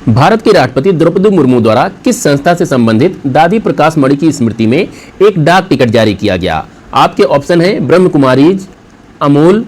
भारत की राष्ट्रपति द्रौपदी मुर्मू द्वारा किस संस्था से संबंधित दादी प्रकाश मणि की स्मृति में एक डाक टिकट जारी किया गया? आपके ऑप्शन है ब्रह्म कुमारीज, अमूल,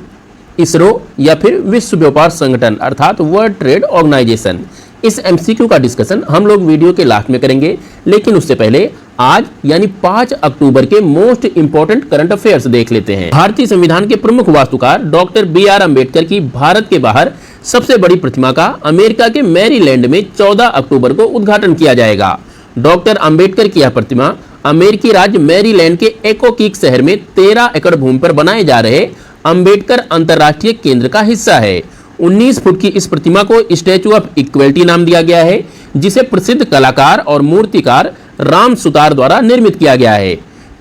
इसरो या फिर विश्व व्यापार संगठन अर्थात वर्ल्ड ट्रेड ऑर्गेनाइजेशन। इस एमसीक्यू का डिस्कशन हम लोग वीडियो के लास्ट में करेंगे, लेकिन उससे पहले आज यानी 5 अक्टूबर के मोस्ट इंपोर्टेंट करंट अफेयर्स देख लेते हैं। भारतीय संविधान के प्रमुख वास्तुकार डॉक्टर बी.आर. अम्बेडकर की भारत के बाहर सबसे बड़ी प्रतिमा का अमेरिका के मैरीलैंड में 14 अक्टूबर को उद्घाटन किया जाएगा। डॉक्टर अम्बेडकर की यह प्रतिमा अमेरिकी राज्य मैरीलैंड के एकोकीक शहर में 13 एकड़ भूमि पर बनाए जा रहे अम्बेडकर अंतर्राष्ट्रीय केंद्र का हिस्सा है। 19 फुट की इस प्रतिमा को स्टैचू ऑफ इक्वलिटी नाम दिया गया है, जिसे प्रसिद्ध कलाकार और मूर्तिकार राम सुतार द्वारा निर्मित किया गया है।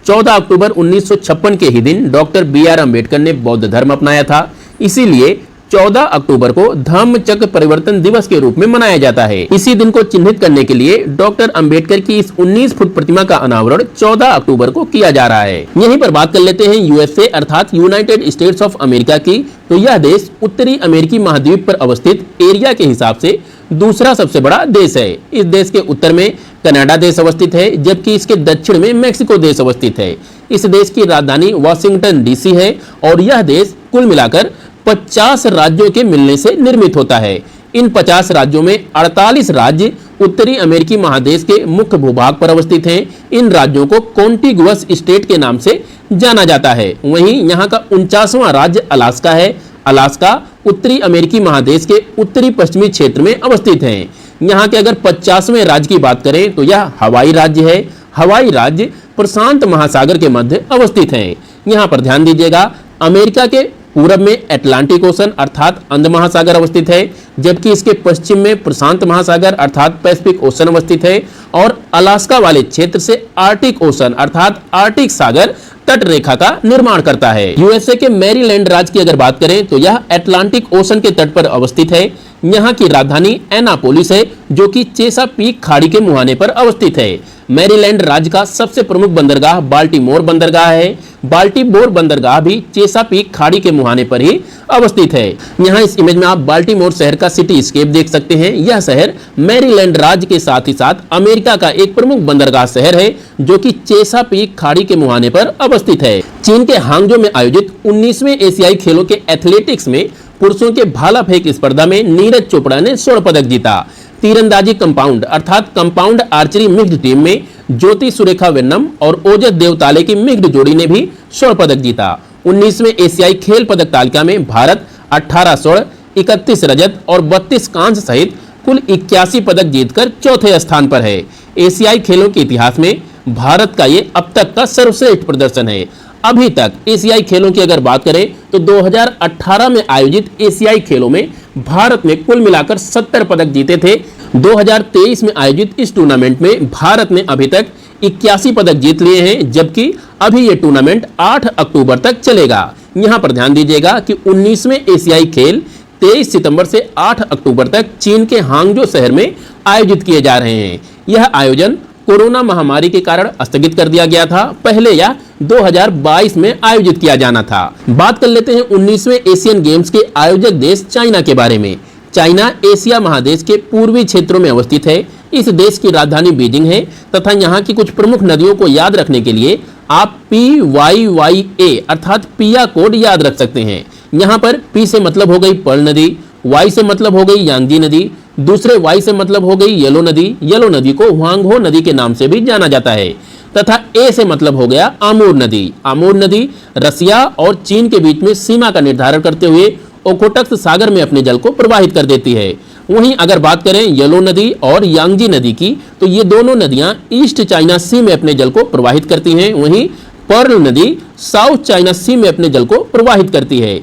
14 अक्टूबर 1956 के ही दिन डॉक्टर बी.आर. अम्बेडकर ने बौद्ध धर्म अपनाया था, इसीलिए 14 अक्टूबर को धम्म चक्र परिवर्तन दिवस के रूप में मनाया जाता है। इसी दिन को चिन्हित करने के लिए डॉक्टर अंबेडकर की इस 19 फुट प्रतिमा का अनावरण 14 अक्टूबर को किया जा रहा है। यहीं पर बात कर लेते हैं यूएसए अर्थात यूनाइटेड स्टेट्स ऑफ अमेरिका की। तो यह देश उत्तरी अमेरिकी महाद्वीप पर अवस्थित एरिया के हिसाब से दूसरा सबसे बड़ा देश है। इस देश के उत्तर में कनाडा देश अवस्थित है, जबकि इसके दक्षिण में मेक्सिको देश अवस्थित है। इस देश की राजधानी वाशिंगटन डीसी है और यह देश कुल मिलाकर 50 राज्यों के मिलने से निर्मित होता है। इन 50 राज्यों में 48 राज्य उत्तरी अमेरिकी महादेश के मुख्य भूभाग पर अवस्थित हैं। इन राज्यों को कॉन्टिगुअस स्टेट के नाम से जाना जाता है। वहीं यहाँ का 49वां राज्य अलास्का है। अलास्का उत्तरी अमेरिकी महादेश के उत्तरी पश्चिमी क्षेत्र में अवस्थित है। यहाँ के अगर 50वें राज्य की बात करें तो यह हवाई राज्य है। हवाई राज्य प्रशांत महासागर के मध्य अवस्थित है। यहाँ पर ध्यान दीजिएगा, अमेरिका के पूरब में अटलांटिक ओशन अर्थात अंध महासागर अवस्थित है, जबकि इसके पश्चिम में प्रशांत महासागर अर्थात पैसिफिक ओशन अवस्थित है और अलास्का वाले क्षेत्र से आर्टिक ओशन अर्थात आर्टिक सागर तट रेखा का निर्माण करता है। यूएसए के मैरीलैंड राज्य की अगर बात करें तो यह अटलांटिक ओशन के तट पर अवस्थित है। यहाँ की राजधानी एनापोलिस है, जो कि चेसापीक खाड़ी के मुहाने पर अवस्थित है। मैरीलैंड राज्य का सबसे प्रमुख बंदरगाह बाल्टीमोर बंदरगाह है। बाल्टीमोर बंदरगाह भी चेसापीक खाड़ी के मुहाने पर ही अवस्थित है। यहाँ इस इमेज में आप बाल्टीमोर शहर का सिटी स्केप देख सकते हैं। यह शहर मैरीलैंड राज्य के साथ ही साथ अमेरिका का एक प्रमुख बंदरगाह शहर है, जो कि चेसापीक खाड़ी के मुहाने पर अवस्थित है। चीन के हांगजो में आयोजित 19वें एशियाई खेलों के एथलेटिक्स में पुरुषों के भाला फेंक स्पर्धा में नीरज चोपड़ा ने स्वर्ण पदक जीता। तीरंदाजी कंपाउंड अर्थात कंपाउंड आर्चरी मिक्स्ड टीम में ज्योति सुरेखा वेन्नम और ओजस देवताले की मिक्स्ड जोड़ी ने भी स्वर्ण पदक जीता। 19वें एशियाई खेल पदक तालिका में भारत 18 स्वर्ण, 31 रजत और 32 कांस्य सहित कुल 81 पदक जीतकर चौथे स्थान पर है। एशियाई खेलों के इतिहास में भारत का ये अब तक का सर्वश्रेष्ठ प्रदर्शन है। अभी तक एशियाई खेलों की अगर बात करें तो 2018 में आयोजित एशियाई खेलों में भारत ने कुल मिलाकर 70 पदक जीते थे। 2023 में आयोजित इस टूर्नामेंट में भारत ने अभी तक 81 पदक जीत लिए हैं, जबकि अभी ये टूर्नामेंट 8 अक्टूबर तक चलेगा। यहाँ पर ध्यान दीजिएगा कि 19वें एशियाई खेल 23 सितंबर से 8 अक्टूबर तक चीन के हांगजो शहर में आयोजित किए जा रहे हैं। यह आयोजन कोरोना महामारी के कारण स्थगित कर दिया गया था। पहले यह 2022 में आयोजित किया जाना था। बात कर लेते हैं 19वें एशियन गेम्स के आयोजक देश चाइना के बारे में। चाइना एशिया महादेश के पूर्वी क्षेत्रों में अवस्थित है। इस देश की राजधानी बीजिंग है तथा यहाँ की कुछ प्रमुख नदियों को याद रखने के लिए आप PYYA अर्थात पिया कोड याद रख सकते हैं। यहाँ पर P से मतलब हो गई पर्ल नदी, Y से मतलब हो गई यांगजी नदी, दूसरे Y से मतलब हो गई येलो नदी। येलो नदी को हुआंगहो नदी के नाम से भी जाना जाता है तथा A से मतलब हो गया आमूर नदी। आमूर नदी रसिया और चीन के बीच में सीमा का निर्धारण करते हुए ओखोटक्स सागर में अपने जल को प्रवाहित कर देती है। वहीं अगर बात करें येलो नदी और यांगजी नदी की, तो ये दोनों नदियां ईस्ट चाइना सी में अपने जल को प्रवाहित करती हैं। वहीं पर्ल नदी साउथ चाइना सी में अपने जल को प्रवाहित करती है।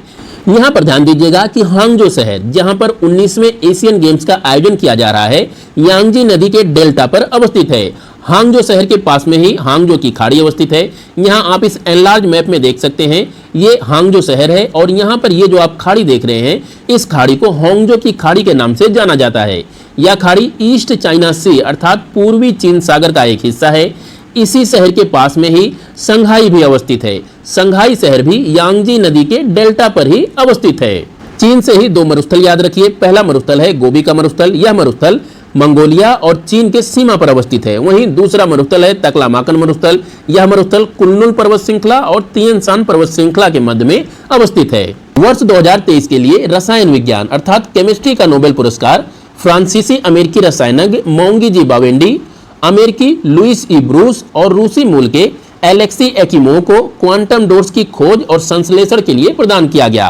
यहाँ पर ध्यान दीजिएगा कि हांगजो शहर, जहाँ पर 19वें एशियन गेम्स का आयोजन किया जा रहा है, यांगजी नदी के डेल्टा पर अवस्थित है। हांगजो शहर के पास में ही हांगजो की खाड़ी अवस्थित है। यहाँ आप इस एनलार्ज मैप में देख सकते हैं, ये हांगजो शहर है और यहाँ पर ये जो आप खाड़ी देख रहे हैं, इस खाड़ी को हांगजो की खाड़ी के नाम से जाना जाता है। यह खाड़ी ईस्ट चाइना सी अर्थात पूर्वी चीन सागर का एक हिस्सा है। इसी शहर के पास में ही संघाई भी अवस्थित है। संघाई शहर भी यांगजी नदी के डेल्टा पर ही अवस्थित है। चीन से ही 2 मरुस्थल याद रखिए। पहला मरुस्थल है गोबी का मरुस्थल। यह मरुस्थल मंगोलिया और चीन के सीमा पर अवस्थित है। वहीं दूसरा मरुस्थल है तकलामाकन मरुस्थल। यह मरुस्थल कुनलुन पर्वत श्रृंखला और तिएन शान पर्वत श्रृंखला के मध्य में अवस्थित है। वर्ष 2023 के लिए रसायन विज्ञान अर्थात केमिस्ट्री का नोबेल पुरस्कार फ्रांसीसी अमेरिकी रसायनज्ञ मोंगी जी बावेंडी, अमेरिकी लुइस ई ब्रूस और रूसी मूल के एलेक्सी एक्कीमोव को क्वांटम डॉट्स की खोज और संश्लेषण के लिए प्रदान किया गया।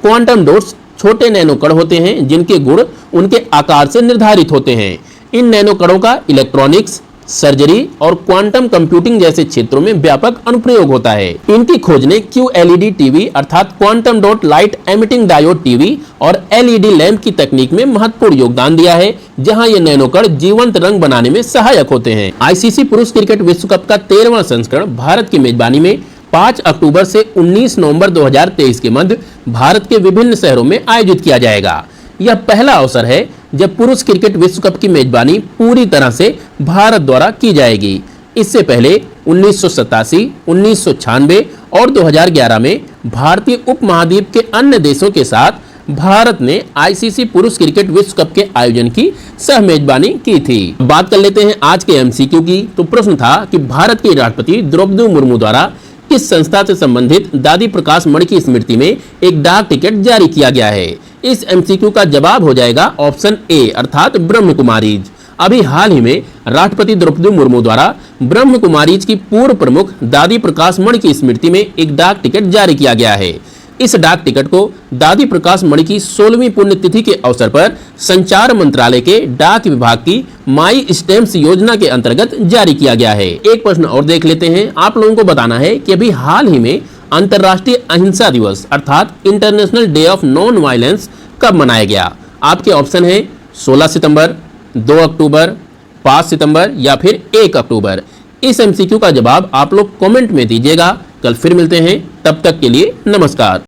क्वांटम डॉट्स छोटे नैनो कण होते हैं जिनके गुण उनके आकार से निर्धारित होते हैं। इन नैनो कणों का इलेक्ट्रॉनिक्स, सर्जरी और क्वांटम कंप्यूटिंग जैसे क्षेत्रों में व्यापक अनुप्रयोग होता है। इनकी खोज ने QLED टीवी अर्थात quantum dot light emitting diode TV और LED लैंप की तकनीक में महत्वपूर्ण योगदान दिया है, जहां ये नैनो कण जीवंत रंग बनाने में सहायक होते हैं। ICC पुरुष क्रिकेट विश्व कप का 13वां संस्करण भारत की मेजबानी में 5 अक्टूबर से 19 नवंबर 2023 के मध्य भारत के विभिन्न शहरों में आयोजित किया जाएगा। यह पहला अवसर है जब पुरुष क्रिकेट विश्व कप की मेजबानी पूरी तरह से भारत द्वारा की जाएगी। इससे पहले 1987, 1996 और 2011 में भारतीय उपमहाद्वीप के अन्य देशों के साथ भारत ने ICC पुरुष क्रिकेट विश्व कप के आयोजन की सह मेजबानी की थी। बात कर लेते हैं आज के MCQ की। तो प्रश्न था कि भारत के राष्ट्रपति द्रौपदी मुर्मू द्वारा किस संस्था से संबंधित दादी प्रकाश मणि की स्मृति में एक डाक टिकट जारी किया गया है। इस MCQ का जवाब हो जाएगा ऑप्शन ए अर्थात ब्रह्म कुमारीज। अभी हाल ही में राष्ट्रपति द्रौपदी मुर्मू द्वारा ब्रह्म कुमारीज की पूर्व प्रमुख दादी प्रकाश मणि की स्मृति में एक डाक टिकट जारी किया गया है। इस डाक टिकट को दादी प्रकाश मणि की 16वीं पुण्यतिथि के अवसर पर संचार मंत्रालय के डाक विभाग की माई स्टैम्प्स योजना के अंतर्गत जारी किया गया है। एक प्रश्न और देख लेते हैं। आप लोगों को बताना है कि अभी हाल ही में अंतर्राष्ट्रीय अहिंसा दिवस अर्थात international day of non violence कब मनाया गया। आपके ऑप्शन है 16 सितंबर, 2 अक्टूबर, 5 सितंबर या फिर 1 अक्टूबर। इस MCQ का जवाब आप लोग कमेंट में दीजिएगा। कल फिर मिलते हैं, तब तक के लिए नमस्कार।